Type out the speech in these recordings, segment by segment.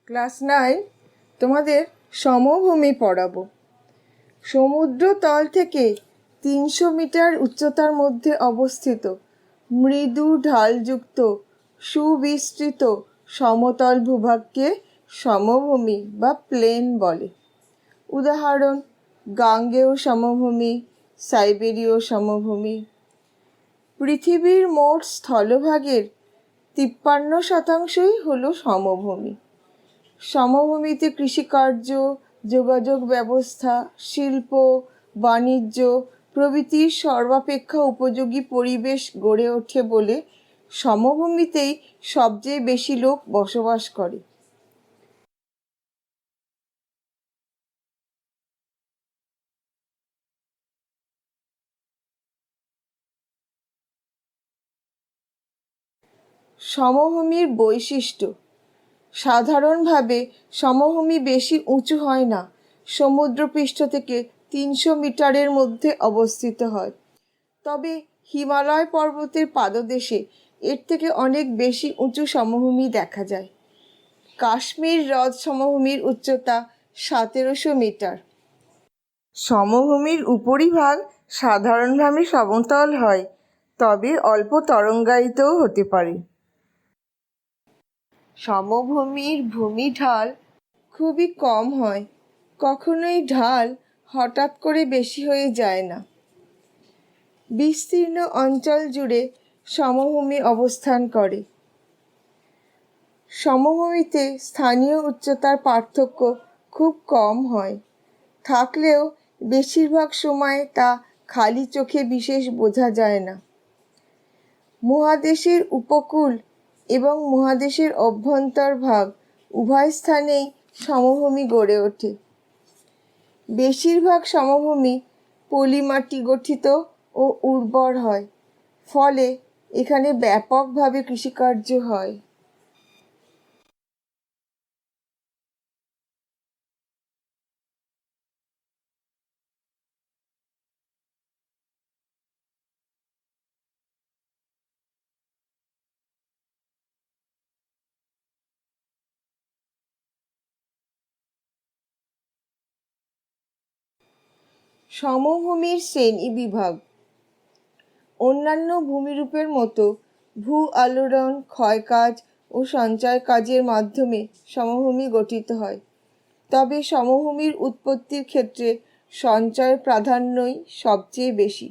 Class 9 তোমাদের সমভূমি পড়াবো। সমুদ্র তল থেকে 300 মিটার উচ্চতার মধ্যে অবস্থিত মৃদু ঢালযুক্ত সুবিস্তৃত সমতল ভূভাগকে সমভূমি বা প্লেন বলে। উদাহরণ: গাঙ্গেয় সমভূমি, সাইবেরীয় সমভূমি। পৃথিবীর মোট স্থলভাগের 53% হলো সমভূমি। সমভূমিতে কৃষিকার্য, যোগাযোগ ব্যবস্থা, শিল্প, বাণিজ্য প্রভৃতির সর্বাপেক্ষা উপযোগী পরিবেশ গড়ে ওঠে বলে সমভূমিতেই সবচেয়ে বেশি লোক বসবাস করে। সমভূমির বৈশিষ্ট্য: সাধারণভাবে সমভূমি বেশি উঁচু হয় না, সমুদ্রপৃষ্ঠ থেকে 300 মিটারের মধ্যে অবস্থিত হয়। তবে হিমালয় পর্বতের পাদদেশে এর থেকে অনেক বেশি উঁচু সমভূমি দেখা যায়। কাশ্মীর হ্রদ সমভূমির উচ্চতা 1700 মিটার। সমভূমির উপরিভাগ সাধারণভাবে সমতল হয়, তবে অল্প তরঙ্গায়িতও হতে পারে। সমভূমির ভূমিঢাল খুবই কম হয়, কখনোই ঢাল হঠাৎ করে বেশি হয়ে যায় না। বিস্তীর্ণ অঞ্চল জুড়ে সমভূমি অবস্থান করে। সমভূমিতে স্থানীয় উচ্চতার পার্থক্য খুব কম হয়, থাকলেও বেশিরভাগ সময় তা খালি চোখে বিশেষ বোঝা যায় না। মহাদেশের উপকূল এবং মহাদেশের অভ্যন্তরভাগ উভয় স্থানেই সমভূমি গড়ে ওঠে। বেশিরভাগ সমভূমি পলিমাটি গঠিত ও উর্বর হয়, ফলে এখানে ব্যাপকভাবে কৃষিকার্য হয়। সমভূমির শ্রেণীবিভাগ: অন্যান্য ভূমিরূপের মতো ভূ আলোড়ন, ক্ষয়কাজ ও সঞ্চয় কাজের মাধ্যমে সমভূমি গঠিত হয়। তবে সমভূমির উৎপত্তির ক্ষেত্রে সঞ্চয় প্রাধান্যই সবচেয়ে বেশি।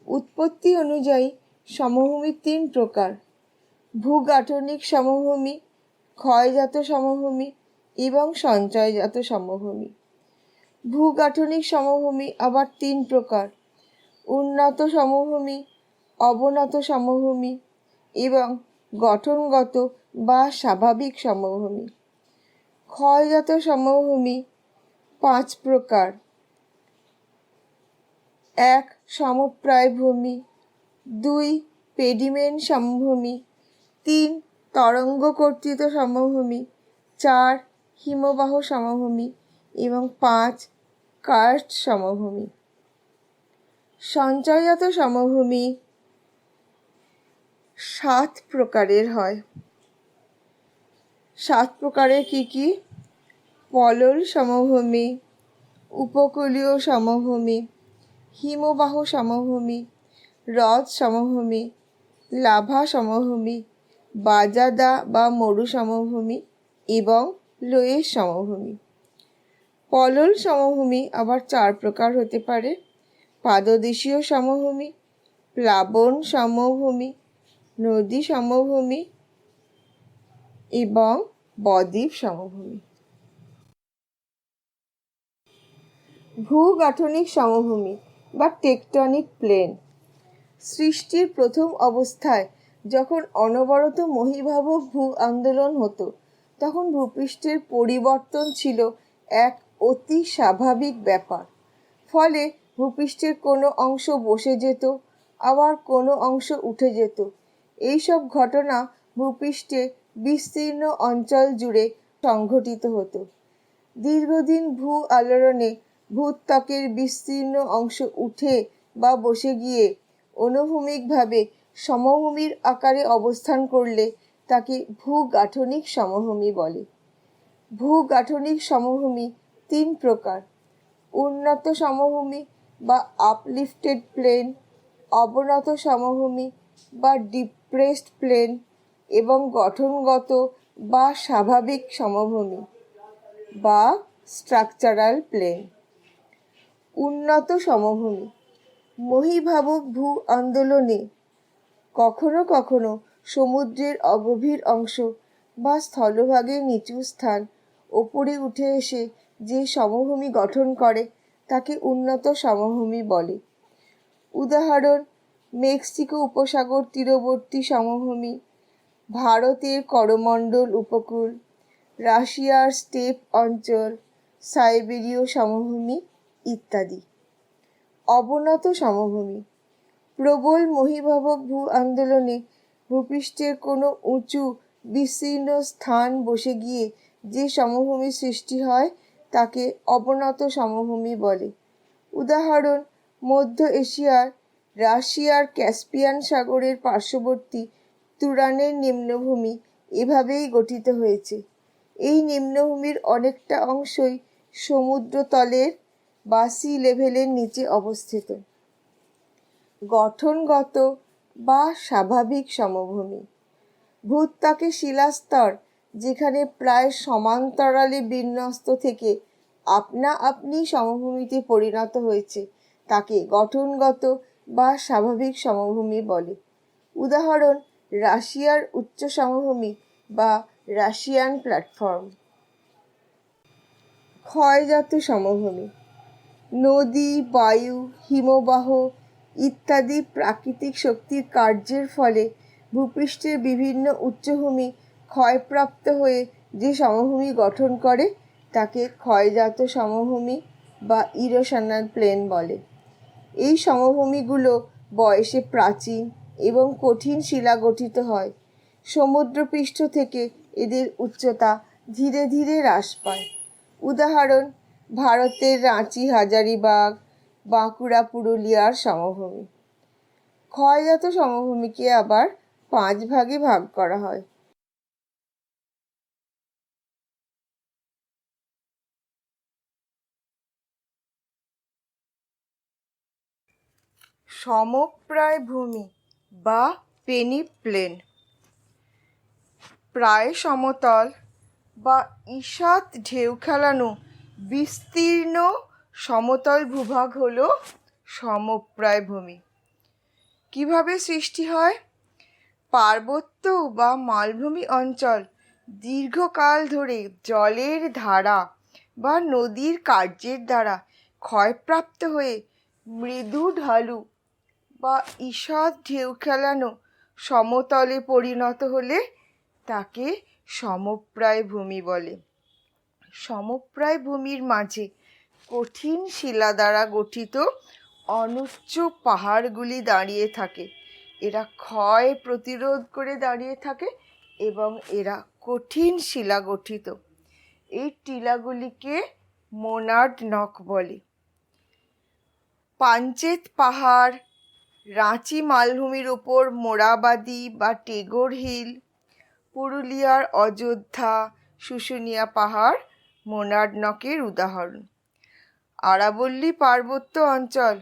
উৎপত্তি অনুযায়ী সমভূমি 3 প্রকার: ভূগাঠনিক সমভূমি, ক্ষয়জাত সমভূমি এবং সঞ্চয়জাত সমভূমি। ভূগাঠনিক সমভূমি আবার 3 প্রকার: উন্নত সমভূমি, অবনত সমভূমি এবং গঠনগত বা স্বাভাবিক সমভূমি। ক্ষয়জাত সমভূমি 5 প্রকার: 1 সমপ্রায় ভূমি, 2 পেডিমেন্ট সমভূমি, 3 তরঙ্গ কর্তৃত সমভূমি, 4 হিমবাহ সমভূমি এবং 5 কার্স্ট সমভূমি। সঞ্চয়জাত সমভূমি 7 প্রকারের হয়। 7 প্রকারের কি? পলল সমভূমি, উপকূলীয় সমভূমি, হিমবাহ সমভূমি, হ্রদ সমভূমি, লাভা সমভূমি, বাজাদা বা মরু সমভূমি এবং লোয়েস সমভূমি। পলল সমভূমি আবার 4 প্রকার হতে পারে: পাদদেশীয় সমভূমি, প্লাবন সমভূমি, নদী সমভূমি এবং বদ্বীপ সমভূমি। ভূগাঠনিক সমভূমি বা টেকটনিক প্লেন: সৃষ্টির প্রথম অবস্থায় যখন অনবরত মহীভাব ভূ আন্দোলন হতো, তখন ভূপৃষ্ঠের পরিবর্তন ছিল এক অতি স্বাভাবিক ব্যাপার। ফলে ভূপৃষ্ঠের কোনো অংশ বসে যেত, আবার কোনো অংশ উঠে যেত। এইসব ঘটনা ভূপৃষ্ঠে বিস্তীর্ণ অঞ্চল জুড়ে সংঘটিত হতো। দীর্ঘদিন ভূ আলোড়নে ভূত্বকের বিস্তীর্ণ অংশ উঠে বা বসে গিয়ে অনুভূমিকভাবে সমভূমির আকারে অবস্থান করলে তাকে ভূগাঠনিক সমভূমি বলে। ভূগাঠনিক সমভূমি 3 প্রকার: উন্নত সমভূমি বা আপলিফটেড প্লেন, অবনত সমভূমি বা ডিপ্রেসড প্লেন এবং গঠনগত বা স্বাভাবিক সমভূমি বা স্ট্রাকচারাল প্লেন। উন্নত সমভূমি মহীভাবক ভূ আন্দোলনে কখনো কখনো সমুদ্রের অগভীর অংশ বা স্থলভাগের নিচু স্থান ওপরে উঠে এসে যে সমভূমি গঠন করে তাকে উন্নত সমভূমি বলে। উদাহরণ: মেক্সিকো উপসাগর তীরবর্তী সমভূমি, ভারতের করমণ্ডল উপকূল, রাশিয়ার স্টেপ অঞ্চল, সাইবেরীয় সমভূমি ইত্যাদি। অবনত সমভূমি প্রবল মহীভাবক ভূ আন্দোলনে ভূপৃষ্ঠের কোনো উঁচু বিস্তীর্ণ স্থান বসে গিয়ে যে সমভূমি সৃষ্টি হয় তাকে অবনত সমভূমি বলে। উদাহরণ: মধ্য এশিয়ার রাশিয়ার ক্যাস্পিয়ান সাগরের পার্শ্ববর্তী তুরানের নিম্নভূমি এভাবেই গঠিত হয়েছে। এই নিম্নভূমির অনেকটা অংশই সমুদ্রতলের বা সি লেভেলের নিচে অবস্থিত। গঠনগত বা স্বাভাবিক সমভূমি ভূত্বকের শিলাস্তর যেখানে প্রায় সমান্তরালে বিন্যস্ত থেকে আপনা আপনি সমভূমিতে পরিণত হয়েছে তাকে গঠনগত বা স্বাভাবিক সমভূমি বলে। উদাহরণ: রাশিয়ার উচ্চ সমভূমি বা রাশিয়ান প্ল্যাটফর্ম। ক্ষয়জাত সমভূমি নদী, বায়ু, হিমবাহ ইত্যাদি প্রাকৃতিক শক্তির কার্যের ফলে ভূপৃষ্ঠের বিভিন্ন উচ্চভূমি ক্ষয়প্রাপ্ত হয়ে যে সমভূমি গঠন করে তাকে ক্ষয়জাত সমভূমি বা ইরোশনাল প্লেন বলে। এই সমভূমিগুলো বয়সে প্রাচীন এবং কঠিন শিলা গঠিত হয়। সমুদ্রপৃষ্ঠ থেকে এদের উচ্চতা ধীরে ধীরে হ্রাস পায়। উদাহরণ: ভারতের রাঁচি, হাজারিবাগ, বাঁকুড়া, পুরুলিয়ার সমভূমি। ক্ষয়জাত সমভূমিকে আবার 5 ভাগে ভাগ করা হয়। সমপ্রায় ভূমি বা পেনিপ্লেন প্রায় সমতল বা ঈষৎ ঢেউ খেলানো বিস্তীর্ণ সমতল ভূভাগ হলো সমপ্রায় ভূমি। কিভাবে সৃষ্টি হয়? পার্বত্য বা মালভূমি অঞ্চল দীর্ঘকাল ধরে জলের ধারা বা নদীর কার্যের দ্বারা ক্ষয়প্রাপ্ত হয়ে মৃদু ঢালু বা ঈষৎ ঢেউ খেলানো সমতলে পরিণত হলে তাকে সমপ্রায় ভূমি বলে। সমপ্রায় ভূমির মাঝে কঠিন শিলা দ্বারা গঠিত অনুচ্চ পাহাড়গুলি দাঁড়িয়ে থাকে। এরা ক্ষয় প্রতিরোধ করে দাঁড়িয়ে থাকে এবং এরা কঠিন শিলা গঠিত। এই টিলাগুলিকে মোনার্ড নক বলে। পাঞ্চেত পাহাড়, রাঁচি মালভূমির ওপর মোরাবাদি বা টেগোর হিল, পুরুলিয়ার অযোধ্যা, শুশুনিয়া পাহাড় মোনার্ড নকের উদাহরণ। আরাবল্লী পার্বত্য অঞ্চল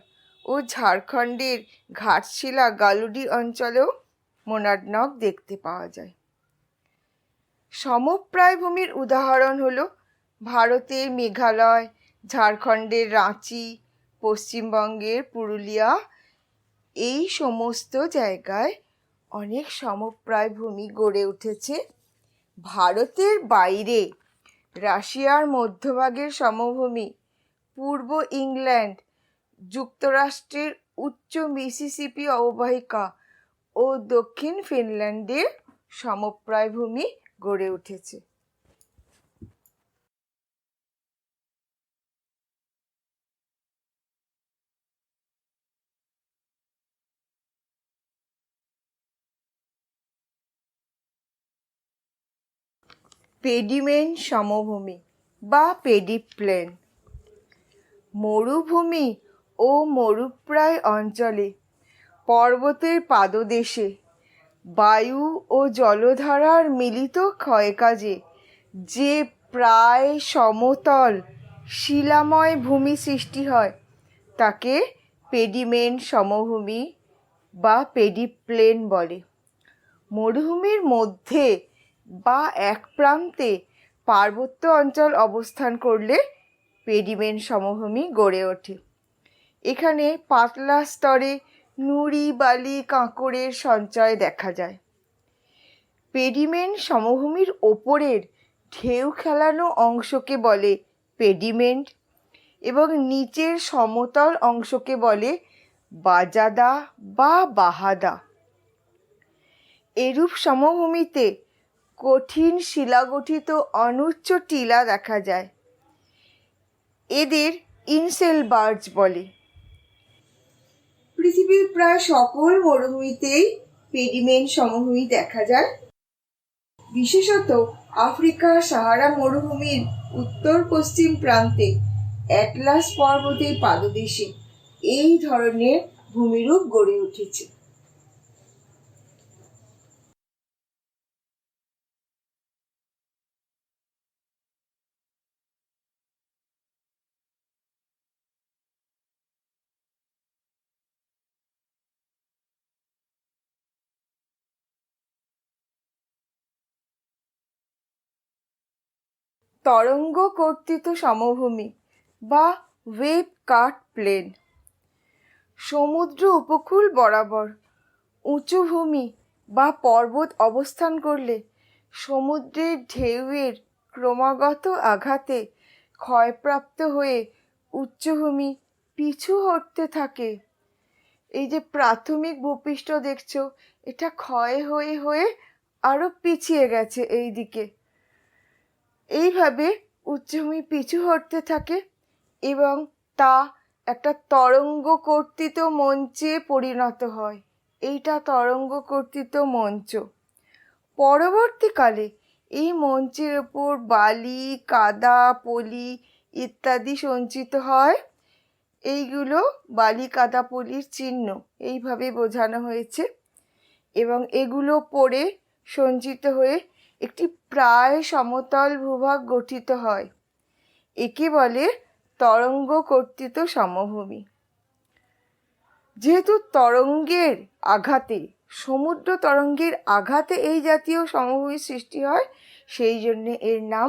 ও ঝাড়খণ্ডের ঘাটশিলা গালুডিহ অঞ্চলেও মোনার্ড নক দেখতে পাওয়া যায়। সমপ্রায় ভূমির উদাহরণ হলো ভারতের মেঘালয়, ঝাড়খণ্ডের রাঁচি, পশ্চিমবঙ্গের পুরুলিয়া। এই সমস্ত জায়গায় অনেক সমপ্রায় ভূমি গড়ে উঠেছে। ভারতের বাইরে রাশিয়ার মধ্যভাগের সমভূমি, পূর্ব ইংল্যান্ড, যুক্তরাষ্ট্রের উচ্চ মিসিসিপি অববাহিকা ও দক্ষিণ ফিনল্যান্ডে সমপ্রায় ভূমি গড়ে উঠেছে। পেডিমেন্ট সমভূমি বা পেডিপ্লেন মরুভূমি ও মরুপ্রায় অঞ্চলে পর্বতের পাদদেশে বায়ু ও জলধারার মিলিত ক্ষয়কাজে যে প্রায় সমতল শিলাময় ভূমি সৃষ্টি হয় তাকে পেডিমেন্ট সমভূমি বা পেডিপ্লেন বলে। মরুভূমির মধ্যে বা এক প্রান্তে পার্বত্য অঞ্চল অবস্থান করলে পেডিমেন্ট সমভূমি গড়ে ওঠে। এখানে পাতলা স্তরে নুড়ি বালি কাঁকড়ের সঞ্চয় দেখা যায়। পেডিমেন্ট সমভূমির ওপরের ঢেউ খেলানো অংশকে বলে পেডিমেন্ট এবং নিচের সমতল অংশকে বলে বাজাদা বা বাহাদা। এরূপ সমভূমিতে কঠিন শিলাগঠিত অনুচ্চ টিলা দেখা যায়। এদের ইনসেলবার্জ বলে। পৃথিবীর প্রায় সকল মরুভূমিতেই পেডিমেন্ট সমভূমি দেখা যায়। বিশেষত আফ্রিকার সাহারা মরুভূমির উত্তর পশ্চিম প্রান্তে অ্যাটলাস পর্বতের পাদদেশে এই ধরনের ভূমিরূপ গড়ে উঠেছে। তরঙ্গ কর্তিত সমভূমি বা ওয়েভ কাট প্লেন। সমুদ্র উপকূল বরাবর উঁচু ভূমি বা পর্বত অবস্থান করলে সমুদ্রের ঢেউয়ের ক্রমাগত আঘাতে ক্ষয়প্রাপ্ত হয়ে উচ্চভূমি পিছু হটতে থাকে। এই যে প্রাথমিক ভূপৃষ্ঠ দেখছো, এটা ক্ষয় হয়ে হয়ে আরো পিছিয়ে গেছে এই দিকে। এইভাবে উচ্চভূমি পিছু হটতে থাকে এবং তা একটা তরঙ্গ কর্তিত মঞ্চে পরিণত হয়। এইটা তরঙ্গ কর্তিত মঞ্চ। পরবর্তীকালে এই মঞ্চের ওপর বালি কাদা পলি ইত্যাদি সঞ্চিত হয়। এইগুলো বালি কাদা পলির চিহ্ন এইভাবে বোঝানো হয়েছে এবং এগুলো পড়ে সঞ্চিত হয়ে একটি প্রায় সমতল ভূভাগ গঠিত হয়। একে বলে তরঙ্গ কর্তিত সমভূমি। যেহেতু তরঙ্গের আঘাতে সমুদ্র তরঙ্গের আঘাতে এই জাতীয় সমভূমির সৃষ্টি হয়, সেই জন্য এর নাম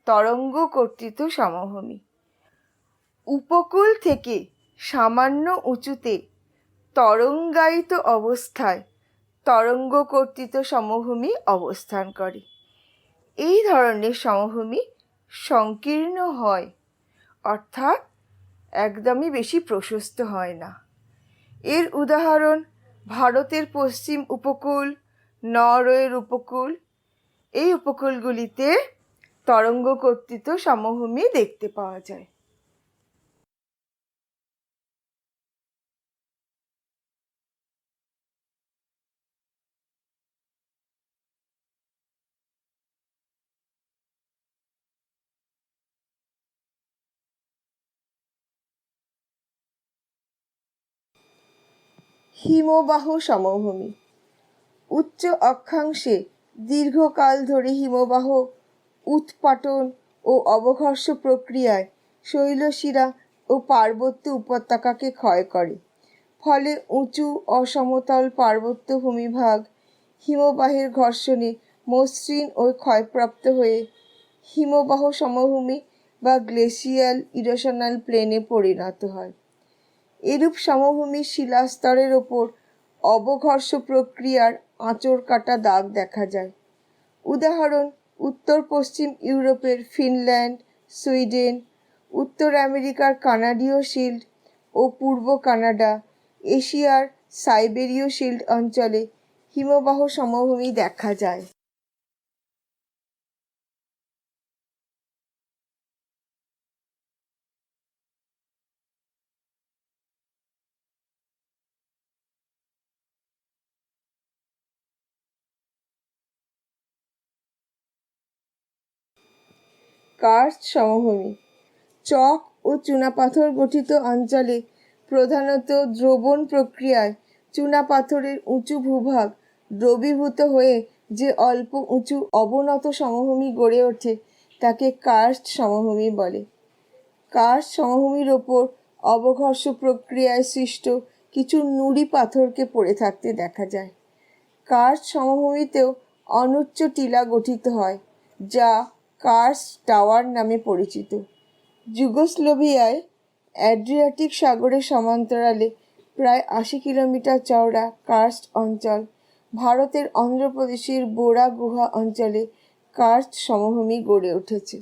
তরঙ্গ কর্তিত সমভূমি। উপকূল থেকে সামান্য উঁচুতে তরঙ্গায়িত অবস্থায় তরঙ্গ কর্তিত সমভূমি অবস্থান করে। এই ধরনের সমভূমি সংকীর্ণ হয়, অর্থাৎ একদমই বেশি প্রশস্ত হয় না। এর উদাহরণ ভারতের পশ্চিম উপকূল, নরওয়ের উপকূল। এই উপকূলগুলিতে তরঙ্গ কর্তিত সমভূমি দেখতে পাওয়া যায়। হিমবাহ সমভূমি। উচ্চ অক্ষাংশে দীর্ঘকাল ধরে হিমবাহ উৎপাটন ও অবঘর্ষ প্রক্রিয়ায় শৈলশিরা ও পার্বত্য উপত্যকাকে ক্ষয় করে। ফলে উঁচু অসমতল পার্বত্য ভূমিভাগ হিমবাহের ঘর্ষণে মসৃণ ও ক্ষয়প্রাপ্ত হয়ে হিমবাহ সমভূমি বা গ্লেসিয়াল ইরোশনাল প্লেনে পরিণত হয়। এরূপ সমভূমির শিলাস্তরের ওপর অবঘর্ষ প্রক্রিয়ার আঁচড় কাটা দাগ দেখা যায়। উদাহরণ উত্তর পশ্চিম ইউরোপের ফিনল্যান্ড, সুইডেন, উত্তর আমেরিকার কানাডীয় শিল্ড ও পূর্ব কানাডা, এশিয়ার সাইবেরীয় শিল্ড অঞ্চলে হিমবাহ সমভূমি দেখা যায়। কার্স্ট সমভূমি। চক ও চুনাপাথর গঠিত অঞ্চলে প্রধানত দ্রবণ প্রক্রিয়ায় চুনাপাথরের উঁচু ভূভাগ দ্রবীভূত হয়ে যে অল্প উঁচু অবনত সমভূমি গড়ে ওঠে তাকে কার্স্ট সমভূমি বলে। কার্স্ট সমভূমির ওপর অবঘর্ষ প্রক্রিয়ায় সৃষ্ট কিছু নুড়ি পাথরকে পড়ে থাকতে দেখা যায়। কার্স্ট সমভূমিতেও অনুচ্চ টিলা গঠিত হয়, যা কার্স্ট টাওয়ার নামে পরিচিত। যুগোস্লোভিয়ায় অ্যাড্রিয়াটিক সাগরের সমান্তরালে প্রায় ৮০ কিলোমিটার চওড়া কার্স্ট অঞ্চল, ভারতের অন্ধ্রপ্রদেশের বোরা গুহা অঞ্চলে কার্স্ট সমভূমি গড়ে উঠেছে।